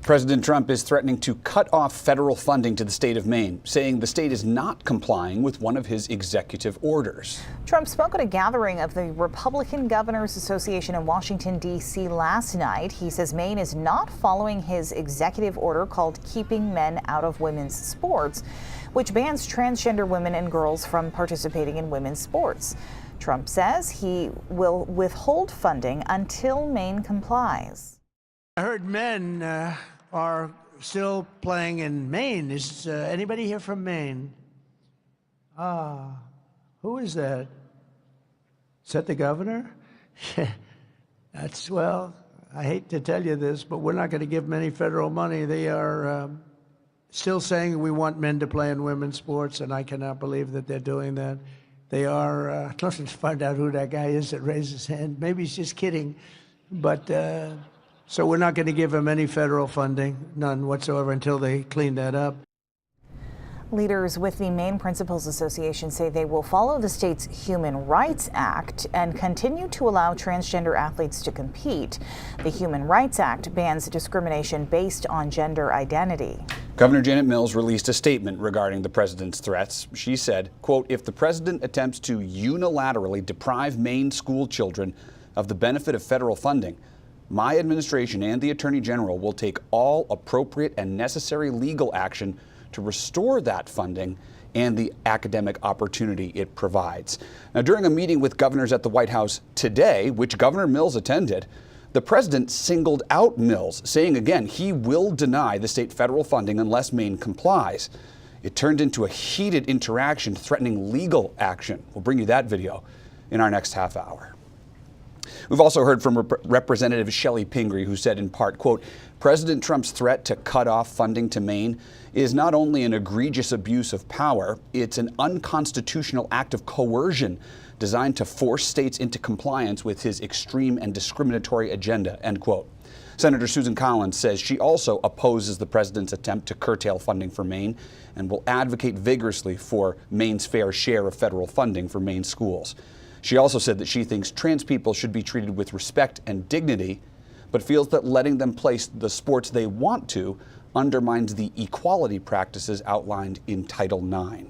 President Trump is threatening to cut off federal funding to the state of Maine, saying the state is not complying with one of his executive orders. Trump spoke at a gathering of the Republican Governors Association in Washington, D.C. last night. He says Maine is not following his executive order called Keeping Men Out of Women's Sports, which bans transgender women and girls from participating in women's sports. Trump says he will withhold funding until Maine complies. I heard men are still playing in Maine. Is anybody here from Maine? Who is that? Is that the governor? Well, I hate to tell you this, but we're not going to give them any federal money. They are still saying we want men to play in women's sports, and I cannot believe that they're doing that. They are, I'd love to find out who that guy is that raised his hand. Maybe he's just kidding, but so we're not going to give them any federal funding, none whatsoever, until they clean that up. Leaders with the Maine Principals Association say they will follow the state's Human Rights Act and continue to allow transgender athletes to compete. The Human Rights Act bans discrimination based on gender identity. Governor Janet Mills released a statement regarding the president's threats. She said, quote, "If the president attempts to unilaterally deprive Maine school children of the benefit of federal funding, my administration and the Attorney General will take all appropriate and necessary legal action to restore that funding and the academic opportunity it provides." Now, during a meeting with governors at the White House today, which Governor Mills attended, the president singled out Mills, saying again he will deny the state federal funding unless Maine complies. It turned into a heated interaction threatening legal action. We'll bring you that video in our next half hour. We've also heard from Representative Shelley Pingree, who said in part, quote, "President Trump's threat to cut off funding to Maine is not only an egregious abuse of power, it's an unconstitutional act of coercion designed to force states into compliance with his extreme and discriminatory agenda," end quote. Senator Susan Collins says she also opposes the president's attempt to curtail funding for Maine and will advocate vigorously for Maine's fair share of federal funding for Maine schools. She also said that she thinks trans people should be treated with respect and dignity, but feels that letting them play the sports they want to undermines the equality practices outlined in Title IX.